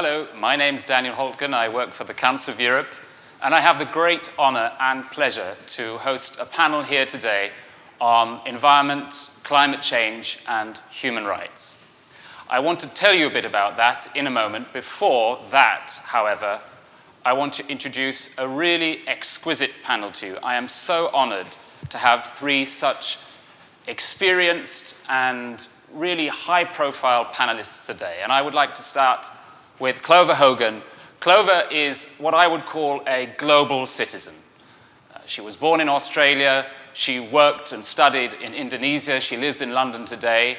Hello, my name's Daniel Holtgen. I work for the Council of Europe, and I have the great honor and pleasure to host a panel here today on environment, climate change, and human rights. I want to tell you a bit about that in a moment. Before that, however, I want to introduce a really exquisite panel to you. I am so honored to have three such experienced and really high-profile panelists today. And I would like to start with Clover Hogan. Clover is what I would call a global citizen. She was born in Australia. She worked and studied in Indonesia. She lives in London today.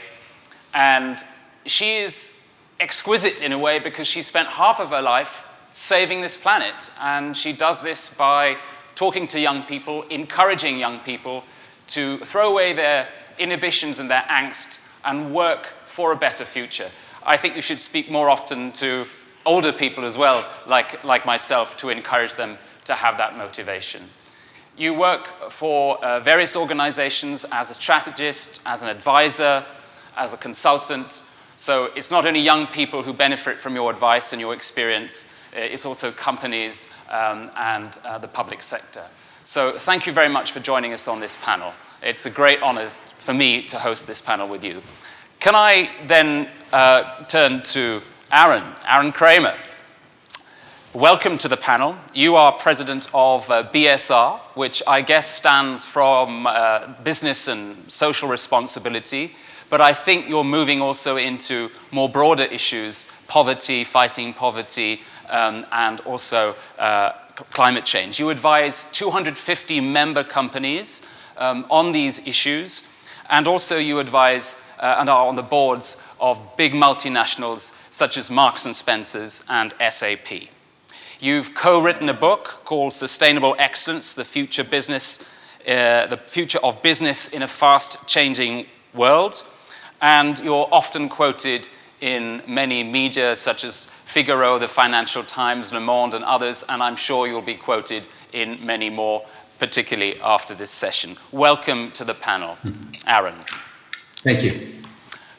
And she is exquisite in a way because she spent half of her life saving this planet. And she does this by talking to young people, encouraging young people to throw away their inhibitions and their angst and work for a better future. I think you should speak more often to older people as well, like myself, to encourage them to have that motivation. You work for various organizations as a strategist, as an advisor, as a consultant. So it's not only young people who benefit from your advice and your experience, it's also companies and the public sector. So thank you very much for joining us on this panel. It's a great honor for me to host this panel with you. Can I then turn to Aaron Kramer. Welcome to the panel. You are president of BSR, which I guess stands from business and social responsibility, but I think you're moving also into more broader issues, poverty, fighting poverty, and also climate change. You advise 250 member companies on these issues, and also you advise and are on the boards of big multinationals such as Marks and Spencer's and SAP. You've co-written a book called Sustainable Excellence, the future of business in a fast-changing world, and you're often quoted in many media such as Figaro, the Financial Times, Le Monde, and others, and I'm sure you'll be quoted in many more, particularly after this session. Welcome to the panel, Aaron. Thank you.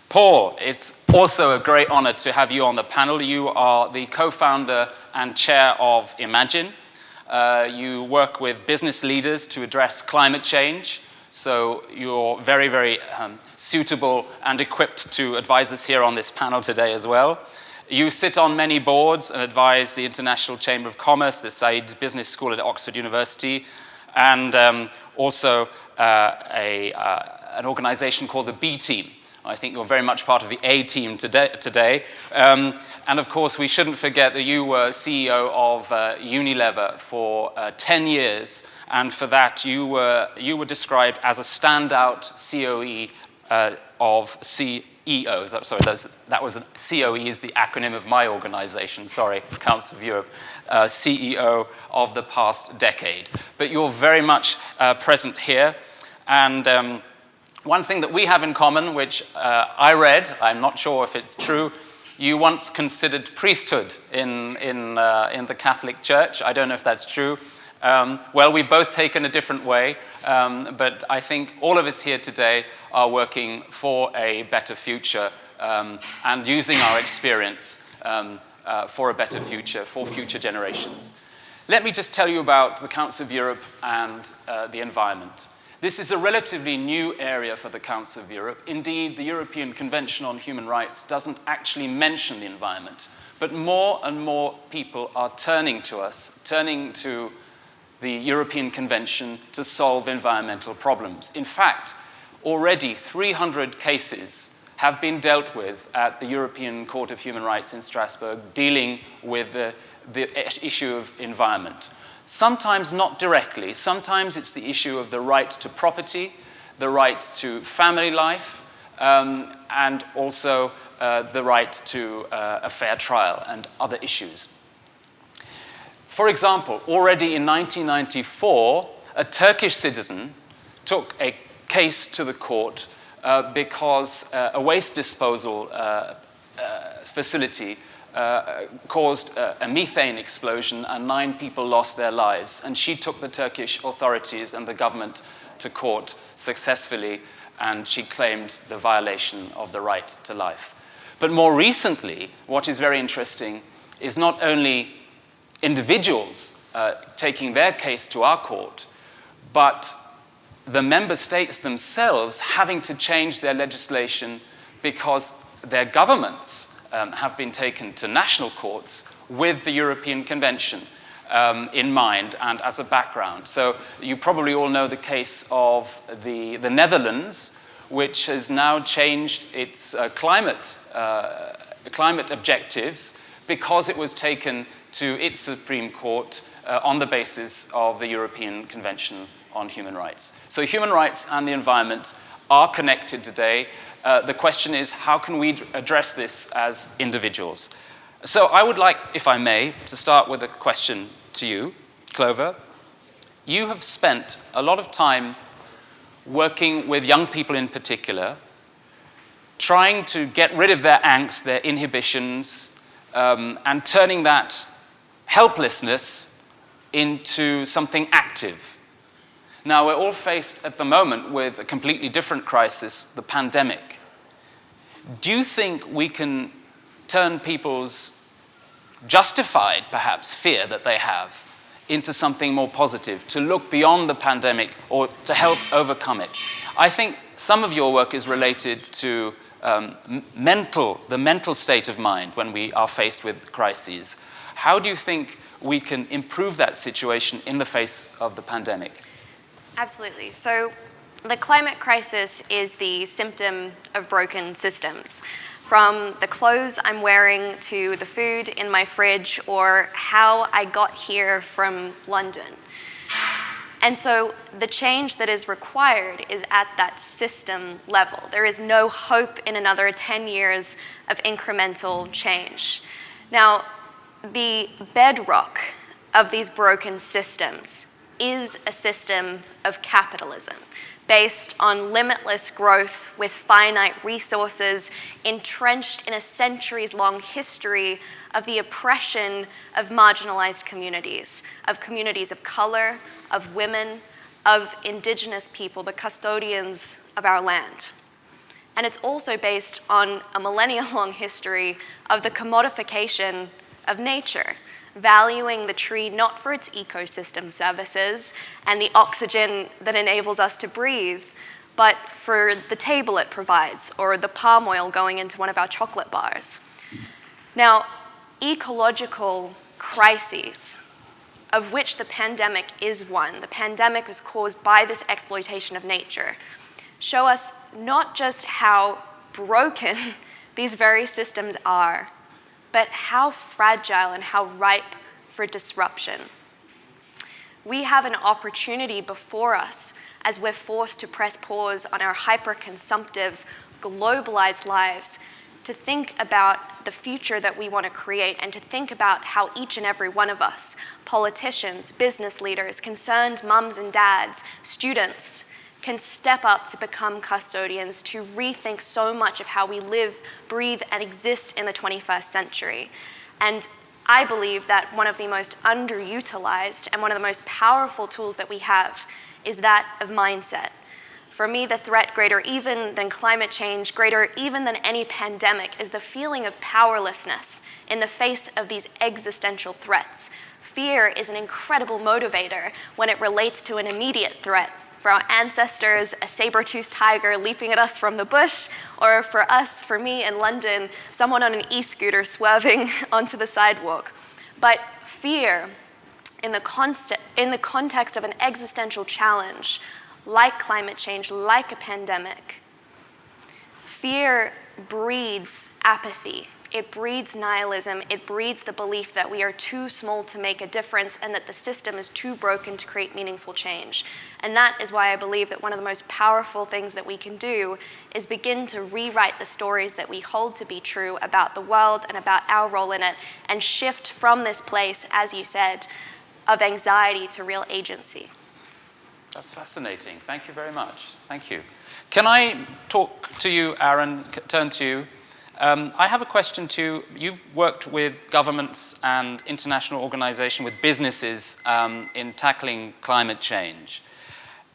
Paul, it's also a great honor to have you on the panel. You are the co-founder and chair of Imagine. You work with business leaders to address climate change, so you're very, very suitable and equipped to advise us here on this panel today as well. You sit on many boards and advise the International Chamber of Commerce, the Said Business School at Oxford University, and also an organization called the B Team. I think you're very much part of the A team today. And of course, we shouldn't forget that you were CEO of Unilever for 10 years. And for that, you were described as a standout COE of CEOs. Sorry, that was COE is the acronym of my organization. Sorry, Council of Europe. CEO of the past decade. But you're very much present here. And one thing that we have in common, which I read, I'm not sure if it's true, you once considered priesthood in the Catholic Church. I don't know if that's true. Well, we've both taken a different way, but I think all of us here today are working for a better future and using our experience for a better future, for future generations. Let me just tell you about the Council of Europe and the environment. This is a relatively new area for the Council of Europe. Indeed, the European Convention on Human Rights doesn't actually mention the environment, but more and more people are turning to us, turning to the European Convention to solve environmental problems. In fact, already 300 cases have been dealt with at the European Court of Human Rights in Strasbourg, dealing with the issue of environment. Sometimes not directly. Sometimes it's the issue of the right to property, the right to family life, and also the right to a fair trial and other issues. For example, already in 1994, a Turkish citizen took a case to the court because a waste disposal facility caused a methane explosion and 9 people lost their lives. And she took the Turkish authorities and the government to court successfully, and she claimed the violation of the right to life. But more recently, what is very interesting is not only individuals taking their case to our court, but the member states themselves having to change their legislation because their governments have been taken to national courts with the European Convention in mind and as a background. So you probably all know the case of the Netherlands, which has now changed its climate objectives because it was taken to its Supreme Court on the basis of the European Convention on Human Rights. So human rights and the environment are connected today. The question is, how can we address this as individuals? So I would like, if I may, to start with a question to you, Clover. You have spent a lot of time working with young people in particular, trying to get rid of their angst, their inhibitions, and turning that helplessness into something active. Now, we're all faced at the moment with a completely different crisis, the pandemic. Do you think we can turn people's justified, perhaps, fear that they have into something more positive, to look beyond the pandemic or to help overcome it? I think some of your work is related to the mental state of mind when we are faced with crises. How do you think we can improve that situation in the face of the pandemic? Absolutely. So the climate crisis is the symptom of broken systems. From the clothes I'm wearing to the food in my fridge or how I got here from London. And so the change that is required is at that system level. There is no hope in another 10 years of incremental change. Now, the bedrock of these broken systems is a system of capitalism based on limitless growth with finite resources entrenched in a centuries-long history of the oppression of marginalized communities of color, of women, of indigenous people, the custodians of our land. And it's also based on a millennia-long history of the commodification of nature, valuing the tree not for its ecosystem services and the oxygen that enables us to breathe, but for the table it provides or the palm oil going into one of our chocolate bars. Now, ecological crises, of which the pandemic is one, the pandemic was caused by this exploitation of nature, show us not just how broken these very systems are, but how fragile and how ripe for disruption. We have an opportunity before us as we're forced to press pause on our hyper-consumptive, globalized lives to think about the future that we want to create and to think about how each and every one of us, politicians, business leaders, concerned mums and dads, students, can step up to become custodians, to rethink so much of how we live, breathe, and exist in the 21st century. And I believe that one of the most underutilized and one of the most powerful tools that we have is that of mindset. For me, the threat greater even than climate change, greater even than any pandemic, is the feeling of powerlessness in the face of these existential threats. Fear is an incredible motivator when it relates to an immediate threat. For our ancestors, a saber-toothed tiger leaping at us from the bush, or for us, for me in London, someone on an e-scooter swerving onto the sidewalk. But fear, in the context of an existential challenge, like climate change, like a pandemic, fear breeds apathy. It breeds nihilism. It breeds the belief that we are too small to make a difference and that the system is too broken to create meaningful change. And that is why I believe that one of the most powerful things that we can do is begin to rewrite the stories that we hold to be true about the world and about our role in it, and shift from this place, as you said, of anxiety to real agency. That's fascinating. Thank you very much. Thank you. Can I talk to you, Aaron, turn to you? I have a question to you. You've worked with governments and international organizations, with businesses in tackling climate change.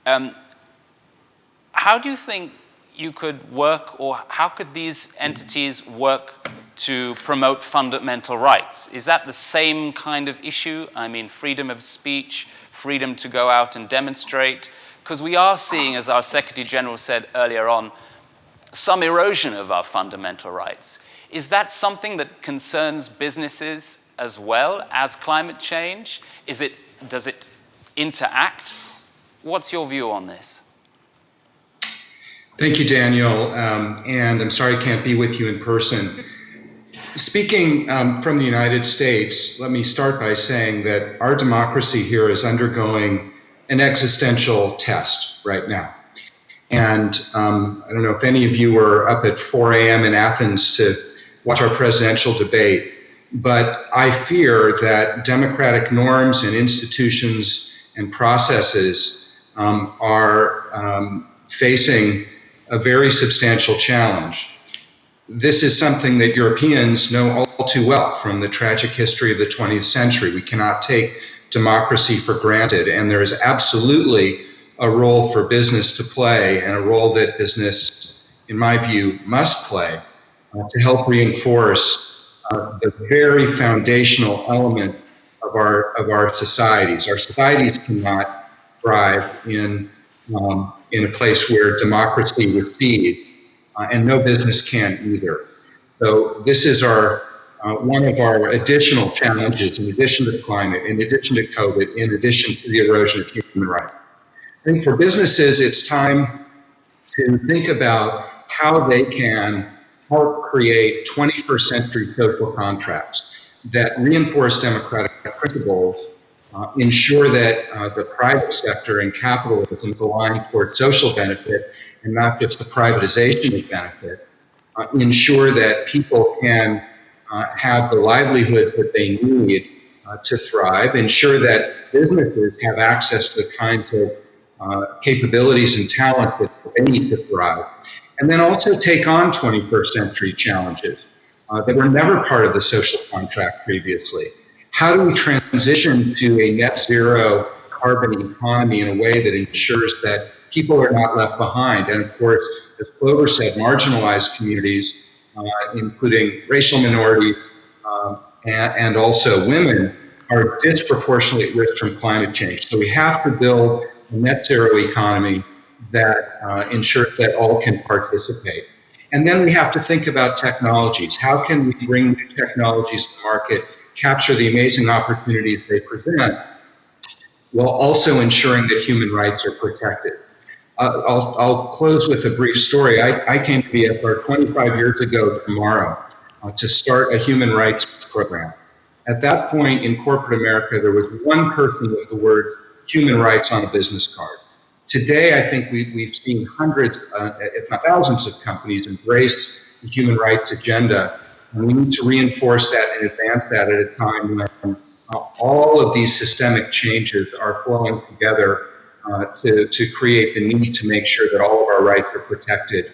How do you think you could work, or how could these entities work to promote fundamental rights. Is that the same kind of issue? I mean, freedom of speech, freedom to go out and demonstrate, because we are seeing, as our Secretary General said earlier on, some erosion of our fundamental rights. Is that something that concerns businesses as well as climate change? Does it interact? What's your view on this? Thank you, Daniel, and I'm sorry I can't be with you in person. Speaking from the United States, let me start by saying that our democracy here is undergoing an existential test right now. And I don't know if any of you were up at 4 a.m. in Athens to watch our presidential debate, but I fear that democratic norms and institutions and processes are facing a very substantial challenge. This is something that Europeans know all too well from the tragic history of the 20th century. We cannot take democracy for granted, and there is absolutely a role for business to play, and a role that business, in my view, must play to help reinforce the very foundational element of our societies. Our societies cannot thrive in a place where democracy recedes, and no business can either. So this is one of our additional challenges, in addition to climate, in addition to COVID, in addition to the erosion of human rights. I think for businesses, it's time to think about how they can help create 21st century social contracts that reinforce democratic principles, ensure that the private sector and capitalism is aligned towards social benefit and not just the privatization of benefit, ensure that people can have the livelihoods that they need to thrive, ensure that businesses have access to the kinds of capabilities and talents that they need to thrive, and then also take on 21st century challenges that were never part of the social contract previously. How do we transition to a net zero carbon economy in a way that ensures that people are not left behind? And of course, as Clover said, marginalized communities, including racial minorities and also women, are disproportionately at risk from climate change. So we have to build a net zero economy that ensures that all can participate. And then we have to think about technologies. How can we bring new technologies to market, capture the amazing opportunities they present, while also ensuring that human rights are protected? I'll close with a brief story. I came to BFR 25 years ago tomorrow to start a human rights program. At that point in corporate America, there was one person with the word human rights on a business card. Today, I think we've seen hundreds, if not thousands of companies embrace the human rights agenda, and we need to reinforce that and advance that at a time when all of these systemic changes are flowing together to create the need to make sure that all of our rights are protected,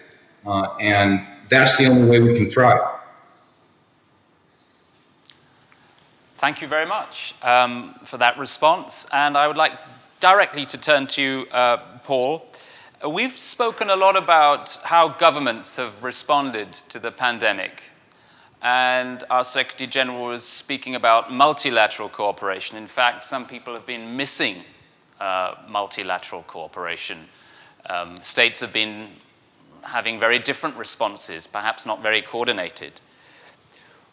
and that's the only way we can thrive. Thank you very much for that response, and I would like directly to turn to you, Paul. We've spoken a lot about how governments have responded to the pandemic, and our Secretary General was speaking about multilateral cooperation. In fact, some people have been missing multilateral cooperation. States have been having very different responses, perhaps not very coordinated.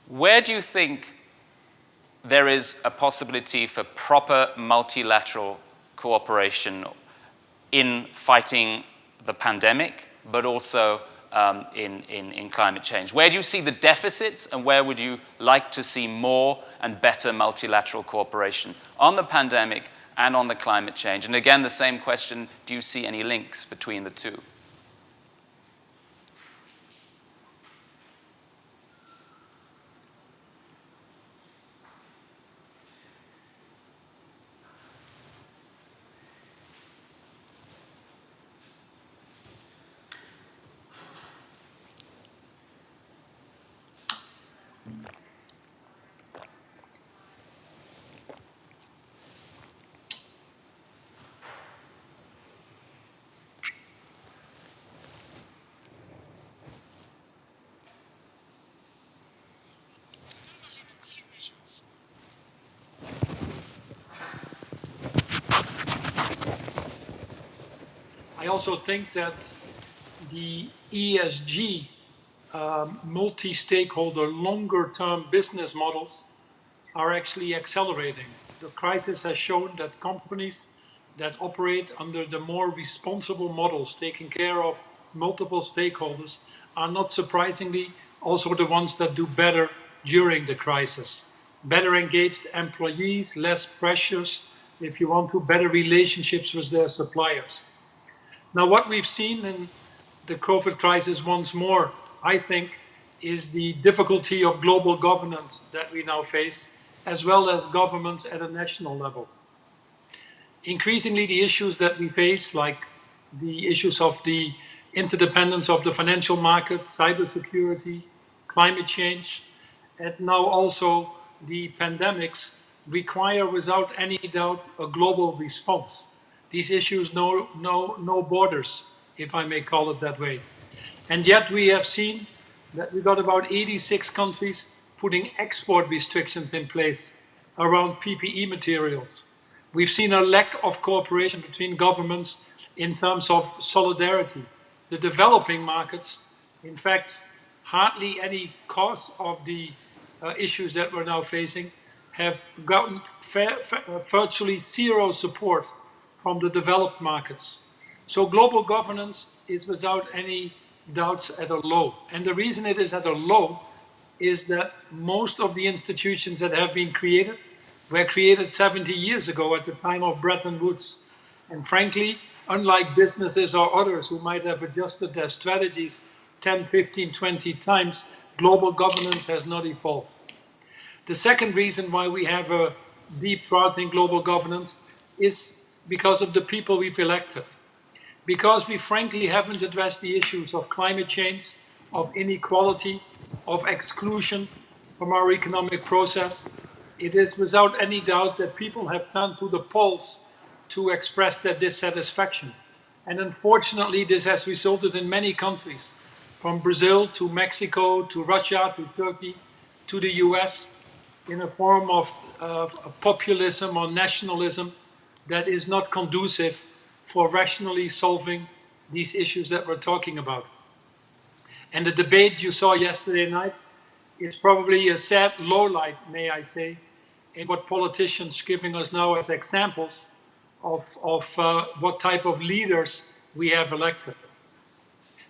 Where do you think there is a possibility for proper multilateral cooperation in fighting the pandemic, but also in climate change? Where do you see the deficits, and where would you like to see more and better multilateral cooperation on the pandemic and on the climate change? And again, the same question, do you see any links between the two? I also think that the ESG multi-stakeholder, longer-term business models are actually accelerating. The crisis has shown that companies that operate under the more responsible models, taking care of multiple stakeholders, are not surprisingly also the ones that do better during the crisis. Better engaged employees, less pressures, if you want to, better relationships with their suppliers. Now, what we've seen in the COVID crisis once more, I think, is the difficulty of global governance that we now face, as well as governments at a national level. Increasingly, the issues that we face, like the issues of the interdependence of the financial market, cybersecurity, climate change, and now also the pandemics, require without any doubt a global response. These issues know no borders, if I may call it that way. And yet we have seen that we got about 86 countries putting export restrictions in place around PPE materials. We've seen a lack of cooperation between governments in terms of solidarity. The developing markets, in fact, hardly any cause of the issues that we're now facing, have gotten virtually zero support from the developed markets. So global governance is without any doubts at a low. And the reason it is at a low is that most of the institutions that have been created were created 70 years ago at the time of Bretton Woods. And frankly, unlike businesses or others who might have adjusted their strategies 10, 15, 20 times, global governance has not evolved. The second reason why we have a deep drought in global governance is because of the people we've elected. Because we frankly haven't addressed the issues of climate change, of inequality, of exclusion from our economic process, it is without any doubt that people have turned to the polls to express their dissatisfaction. And unfortunately, this has resulted in many countries, from Brazil to Mexico to Russia to Turkey to the US, in a form of populism or nationalism that is not conducive for rationally solving these issues that we're talking about. And the debate you saw yesterday night is probably a sad lowlight, may I say, in what politicians giving us now as examples of what type of leaders we have elected.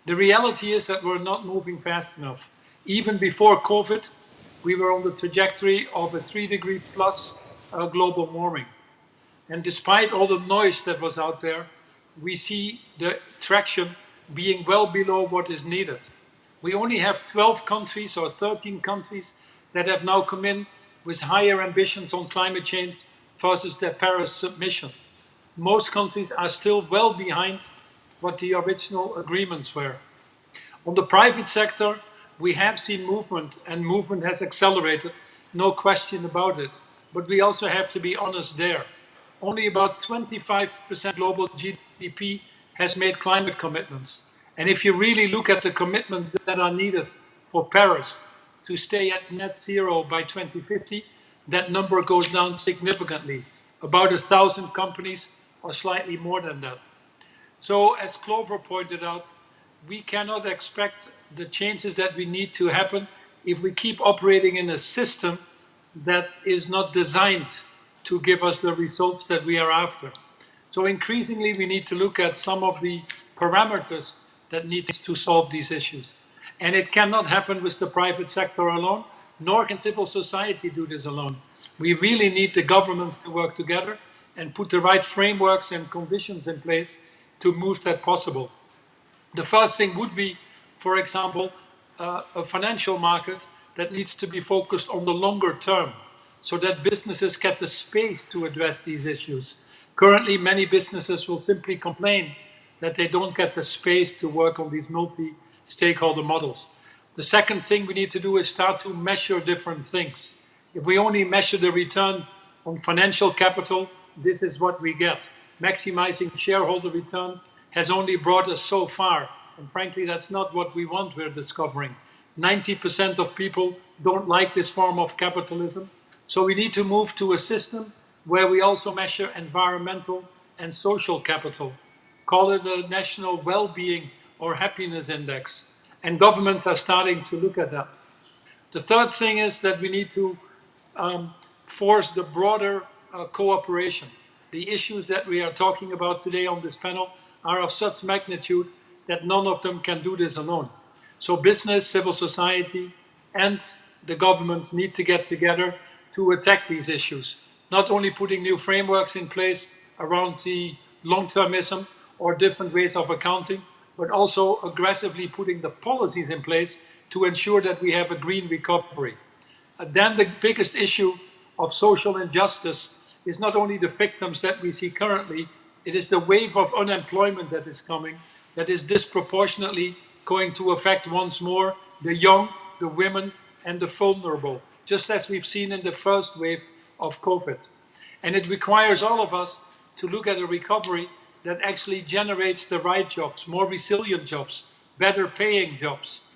The reality is that we're not moving fast enough. Even before COVID, we were on the trajectory of a 3-degree plus global warming. And despite all the noise that was out there, we see the traction being well below what is needed. We only have 12 countries or 13 countries that have now come in with higher ambitions on climate change versus their Paris submissions. Most countries are still well behind what the original agreements were. On the private sector, we have seen movement, and movement has accelerated, no question about it. But we also have to be honest there. Only about 25% global GDP has made climate commitments. And if you really look at the commitments that are needed for Paris to stay at net zero by 2050, that number goes down significantly. About 1,000 companies or slightly more than that. So as Clover pointed out, we cannot expect the changes that we need to happen if we keep operating in a system that is not designed to give us the results that we are after. So increasingly, we need to look at some of the parameters that need to solve these issues. And it cannot happen with the private sector alone, nor can civil society do this alone. We really need the governments to work together and put the right frameworks and conditions in place to move that possible. The first thing would be, for example, a financial market that needs to be focused on the longer term, so that businesses get the space to address these issues. Currently, many businesses will simply complain that they don't get the space to work on these multi-stakeholder models. The second thing we need to do is start to measure different things. If we only measure the return on financial capital, this is what we get. Maximizing shareholder return has only brought us so far. And frankly, that's not what we want, we're discovering. 90% of people don't like this form of capitalism. So we need to move to a system where we also measure environmental and social capital. call it a national well-being or happiness index. And governments are starting to look at that. The third thing is that we need to force the broader cooperation. The issues that we are talking about today on this panel are of such magnitude that none of them can do this alone. So business, civil society, and the government need to get together to attack these issues. Not only putting new frameworks in place around the long-termism or different ways of accounting, but also aggressively putting the policies in place to ensure that we have a green recovery. Then the biggest issue of social injustice is not only the victims that we see currently, it is the wave of unemployment that is coming, that is disproportionately going to affect once more the young, the women, and the vulnerable, just as we've seen in the first wave of COVID. And it requires all of us to look at a recovery that actually generates the right jobs, more resilient jobs, better paying jobs,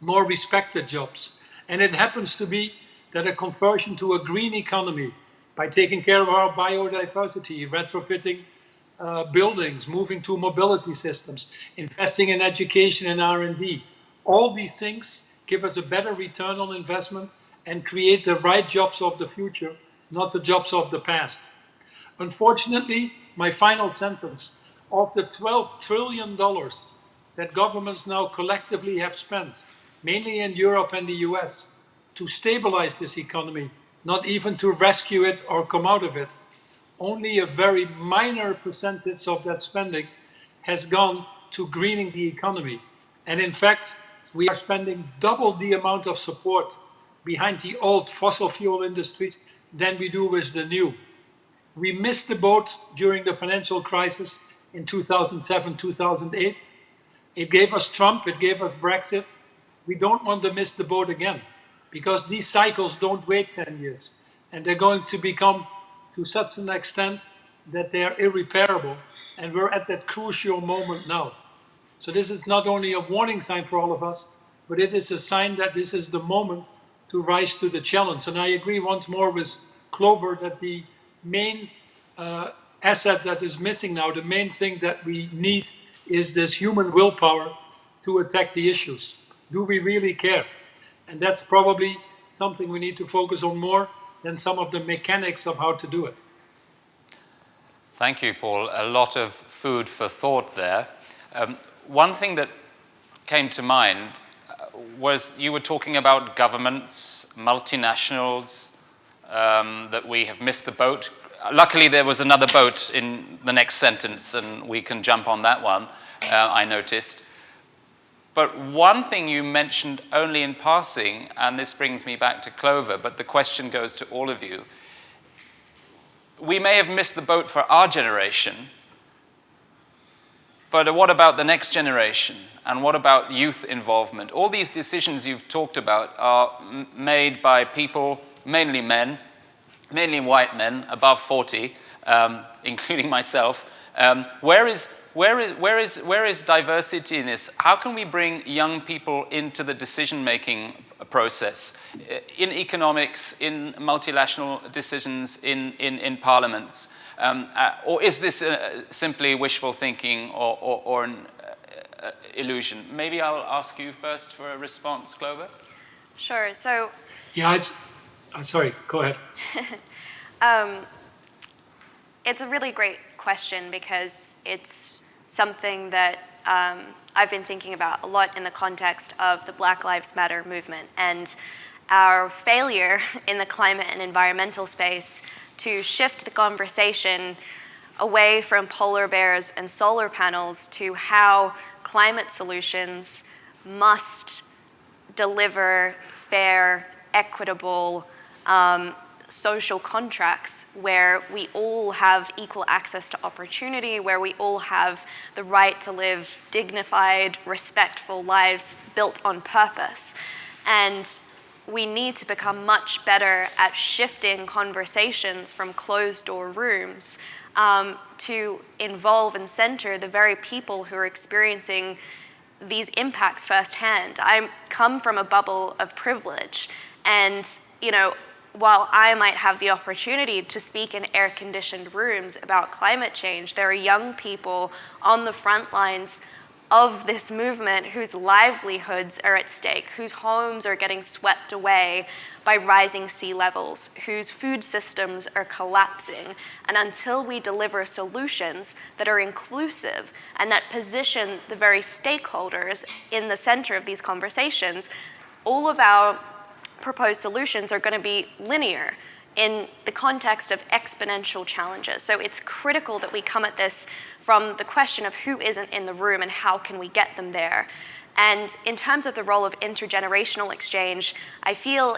more respected jobs. And it happens to be that a conversion to a green economy by taking care of our biodiversity, retrofitting buildings, moving to mobility systems, investing in education and R&D, all these things give us a better return on investment and create the right jobs of the future, not the jobs of the past. Unfortunately, my final sentence, of the $12 trillion that governments now collectively have spent, mainly in Europe and the US, to stabilize this economy, not even to rescue it or come out of it, only a very minor percentage of that spending has gone to greening the economy. And in fact, we are spending double the amount of support behind the old fossil fuel industries than we do with the new. We missed the boat during the financial crisis in 2007, 2008. It gave us Trump, it gave us Brexit. We don't want to miss the boat again, because these cycles don't wait 10 years. And they're going to become to such an extent that they are irreparable. And we're at that crucial moment now. So this is not only a warning sign for all of us, but it is a sign that this is the moment to rise to the challenge. And I agree once more with Clover that the main asset that is missing now, the main thing that we need is this human willpower to attack the issues. Do we really care? And that's probably something we need to focus on more than some of the mechanics of how to do it. Thank you, Paul. A lot of food for thought there. One thing that came to mind was you were talking about governments, multinationals, that we have missed the boat. Luckily, there was another boat in the next sentence, and we can jump on that one, I noticed. But one thing you mentioned only in passing, and this brings me back to Clover, but the question goes to all of you. We may have missed the boat for our generation, but what about the next generation? And what about youth involvement? All these decisions you've talked about are made by people, mainly men, mainly white men, above 40, including myself. Where is diversity in this? How can we bring young people into the decision-making process in economics, in multilateral decisions, in parliaments? Or is this simply wishful thinking or an illusion? Maybe I'll ask you first for a response, Clover. Sure. So. Yeah, sorry, go ahead. It's a really great question because it's something that I've been thinking about a lot in the context of the Black Lives Matter movement and our failure in the climate and environmental space to shift the conversation away from polar bears and solar panels to how climate solutions must deliver fair, equitable, social contracts where we all have equal access to opportunity, where we all have the right to live dignified, respectful lives built on purpose. And we need to become much better at shifting conversations from closed-door rooms to involve and center the very people who are experiencing these impacts firsthand. I come from a bubble of privilege, and while I might have the opportunity to speak in air-conditioned rooms about climate change, there are young people on the front lines of this movement whose livelihoods are at stake, whose homes are getting swept away by rising sea levels, whose food systems are collapsing. And until we deliver solutions that are inclusive and that position the very stakeholders in the center of these conversations, all of our proposed solutions are going to be linear in the context of exponential challenges. So it's critical that we come at this from the question of who isn't in the room and how can we get them there. And in terms of the role of intergenerational exchange, I feel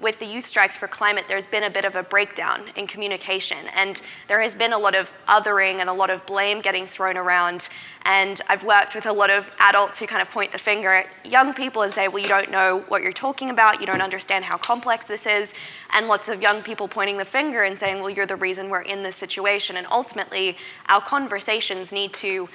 with the Youth Strikes for Climate, there's been a bit of a breakdown in communication, and there has been a lot of othering and a lot of blame getting thrown around. And I've worked with a lot of adults who kind of point the finger at young people and say, well, you don't know what you're talking about, you don't understand how complex this is, and lots of young people pointing the finger and saying, well, you're the reason we're in this situation. And ultimately, our conversations need to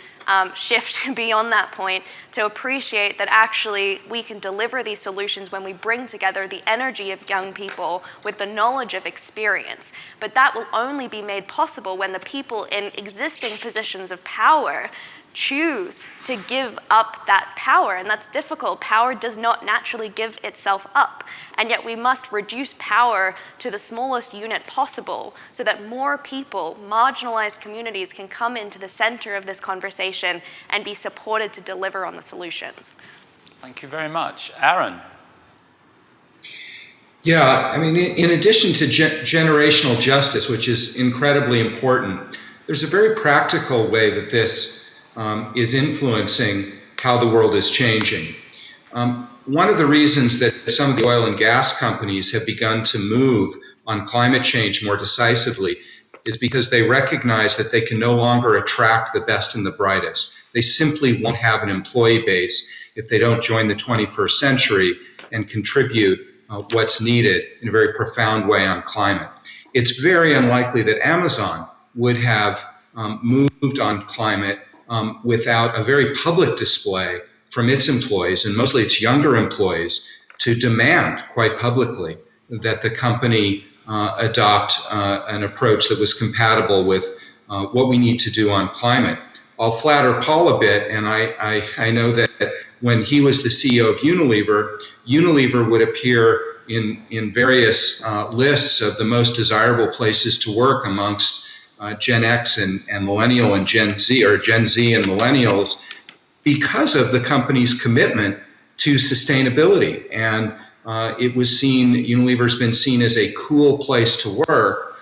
shift beyond that point to appreciate that actually we can deliver these solutions when we bring together the energy of young people with the knowledge of experience. But that will only be made possible when the people in existing positions of power choose to give up that power, and that's difficult. Power does not naturally give itself up, and yet we must reduce power to the smallest unit possible so that more people, marginalized communities, can come into the center of this conversation and be supported to deliver on the solutions. Thank you very much. Aaron. Yeah, I mean, in addition to generational justice, which is incredibly important, there's a very practical way that this is influencing how the world is changing. One of the reasons that some of the oil and gas companies have begun to move on climate change more decisively is because they recognize that they can no longer attract the best and the brightest. They simply won't have an employee base if they don't join the 21st century and contribute what's needed in a very profound way on climate. It's very unlikely that Amazon would have moved on climate without a very public display from its employees, and mostly its younger employees, to demand quite publicly that the company adopt an approach that was compatible with what we need to do on climate. I'll flatter Paul a bit, and I know that when he was the CEO of Unilever, Unilever would appear in various lists of the most desirable places to work amongst Gen X and Millennial and Gen Z, or Gen Z and Millennials, because of the company's commitment to sustainability. And it was seen, Unilever's been seen as a cool place to work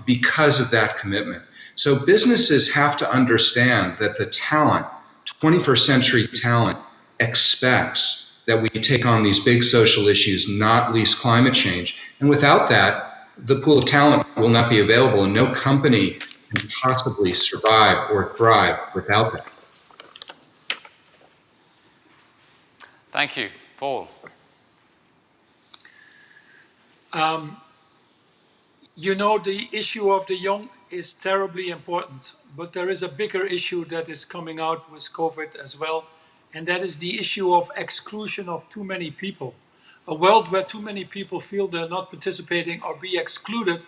because of that commitment. So businesses have to understand that the talent, 21st century talent, expects that we take on these big social issues, not least climate change. And without that, the pool of talent will not be available, and no company can possibly survive or thrive without that. Thank you. Paul. You know, the issue of the young is terribly important, but there is a bigger issue that is coming out with COVID as well, and that is the issue of exclusion of too many people. A world where too many people feel they're not participating or be excluded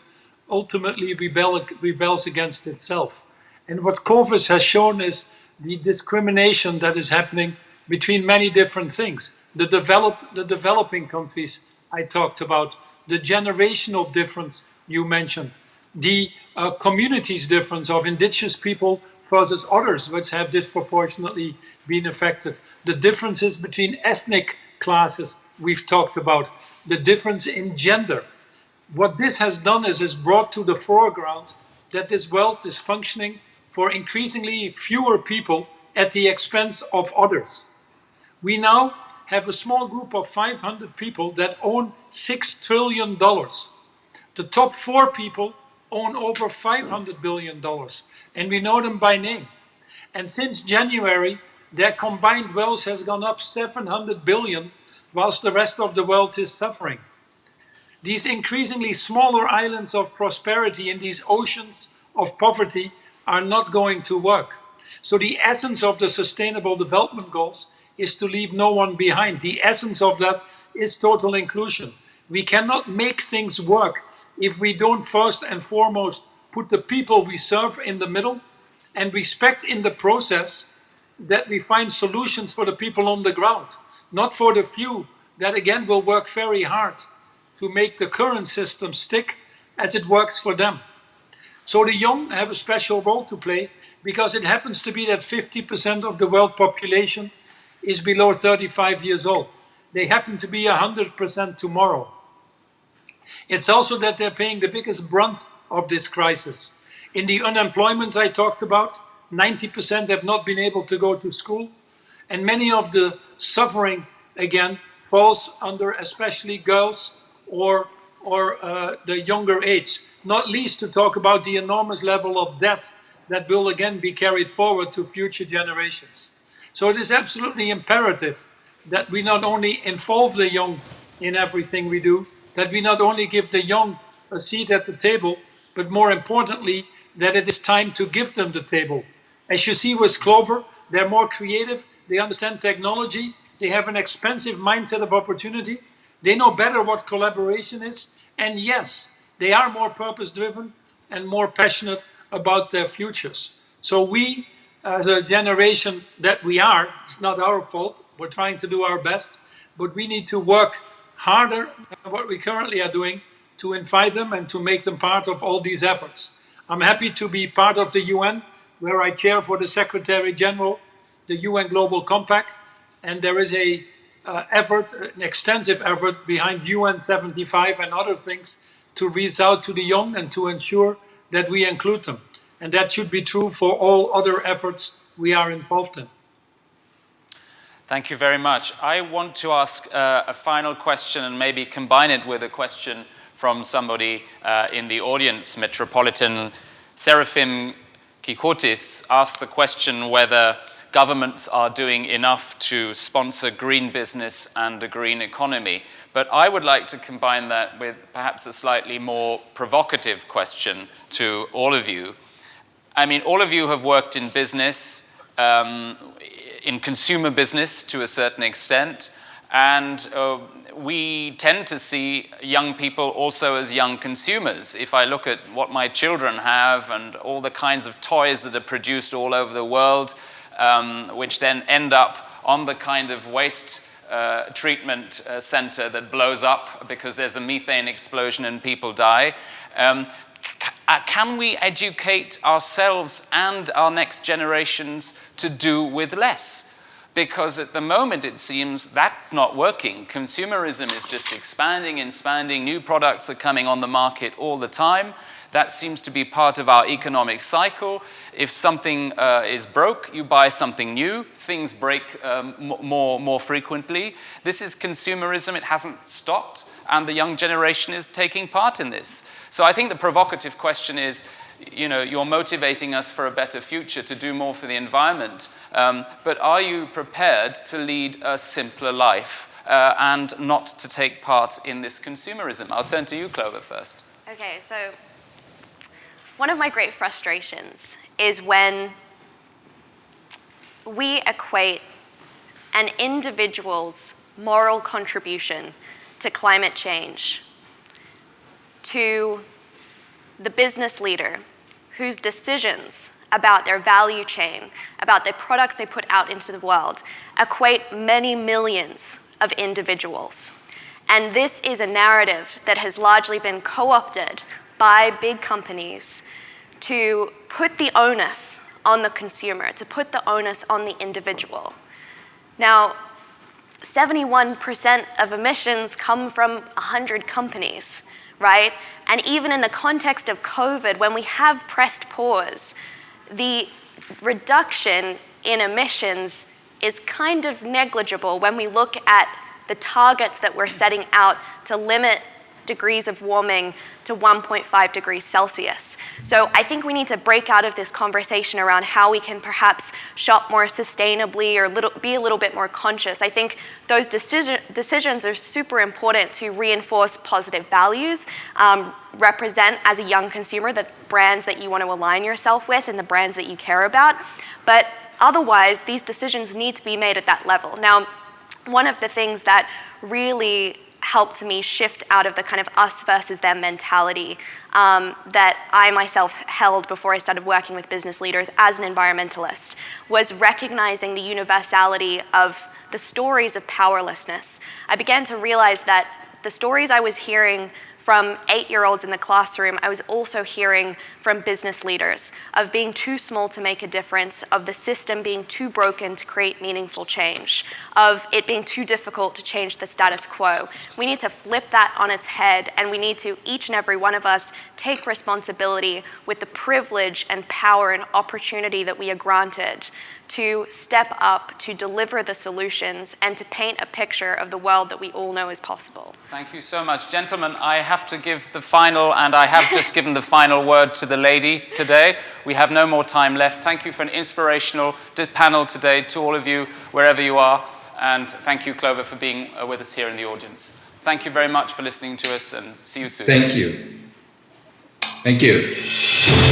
ultimately rebels against itself. And what COVID has shown is the discrimination that is happening between many different things. The developing countries I talked about, the generational difference you mentioned, the communities difference of indigenous people versus others which have disproportionately been affected, the differences between ethnic classes we've talked about, the difference in gender. What this has done is brought to the foreground that this world is functioning for increasingly fewer people at the expense of others. We now have a small group of 500 people that own $6 trillion. The top 4 people own over $500 billion, and we know them by name. And since January, their combined wealth has gone up 700 billion, whilst the rest of the world is suffering. These increasingly smaller islands of prosperity in these oceans of poverty are not going to work. So the essence of the Sustainable Development Goals is to leave no one behind. The essence of that is total inclusion. We cannot make things work if we don't first and foremost put the people we serve in the middle and respect in the process that we find solutions for the people on the ground, not for the few that again will work very hard to make the current system stick as it works for them. So the young have a special role to play because it happens to be that 50% of the world population is below 35 years old. They happen to be 100% tomorrow. It's also that they're paying the biggest brunt of this crisis. In the unemployment I talked about, 90% have not been able to go to school. And many of the suffering, again, falls under especially girls or the younger age. Not least to talk about the enormous level of debt that will again be carried forward to future generations. So it is absolutely imperative that we not only involve the young in everything we do, that we not only give the young a seat at the table, but more importantly, that it is time to give them the table. As you see with Clover, they're more creative, they understand technology, they have an expansive mindset of opportunity, they know better what collaboration is, and yes, they are more purpose-driven and more passionate about their futures. So we, as a generation that we are, it's not our fault, we're trying to do our best, but we need to work harder than what we currently are doing to invite them and to make them part of all these efforts. I'm happy to be part of the UN, where I chair for the Secretary General, the UN Global Compact, and there is an extensive effort behind UN 75 and other things to reach out to the young and to ensure that we include them. And that should be true for all other efforts we are involved in. Thank you very much. I want to ask a final question and maybe combine it with a question from somebody in the audience. Metropolitan Seraphim Kikotis asked the question whether governments are doing enough to sponsor green business and a green economy. But I would like to combine that with perhaps a slightly more provocative question to all of you. I mean, all of you have worked in business, in consumer business to a certain extent, and we tend to see young people also as young consumers. If I look at what my children have and all the kinds of toys that are produced all over the world, which then end up on the kind of waste treatment center that blows up because there's a methane explosion and people die. Can we educate ourselves and our next generations to do with less? Because at the moment it seems that's not working. Consumerism is just expanding. New products are coming on the market all the time. That seems to be part of our economic cycle. If something is broke, you buy something new. Things break more frequently. This is consumerism. It hasn't stopped, and the young generation is taking part in this. So I think the provocative question is, you know, you're motivating us for a better future, to do more for the environment, but are you prepared to lead a simpler life and not to take part in this consumerism? I'll turn to you, Clover, first. Okay, so one of my great frustrations is when we equate an individual's moral contribution to climate change to the business leader whose decisions about their value chain, about the products they put out into the world, equate many millions of individuals. And this is a narrative that has largely been co-opted by big companies to put the onus on the consumer, to put the onus on the individual. Now, 71% of emissions come from 100 companies, right? And even in the context of COVID, when we have pressed pause, the reduction in emissions is kind of negligible when we look at the targets that we're setting out to limit degrees of warming to 1.5 degrees Celsius. So I think we need to break out of this conversation around how we can perhaps shop more sustainably or be a little bit more conscious. I think those decisions are super important to reinforce positive values, represent as a young consumer the brands that you want to align yourself with and the brands that you care about. But otherwise, these decisions need to be made at that level. Now, one of the things that really helped me shift out of the kind of us versus them mentality that I myself held before I started working with business leaders as an environmentalist, was recognizing the universality of the stories of powerlessness. I began to realize that the stories I was hearing from 8-year-olds in the classroom, I was also hearing from business leaders of being too small to make a difference, of the system being too broken to create meaningful change, of it being too difficult to change the status quo. We need to flip that on its head, and we need to, each and every one of us, take responsibility with the privilege and power and opportunity that we are granted to step up, to deliver the solutions, and to paint a picture of the world that we all know is possible. Thank you so much. Gentlemen, I have to give the final, and I have just given the final word to the lady today. We have no more time left. Thank you for an inspirational panel today, to all of you, wherever you are. And thank you, Clover, for being with us here in the audience. Thank you very much for listening to us, and see you soon. Thank you. Thank you.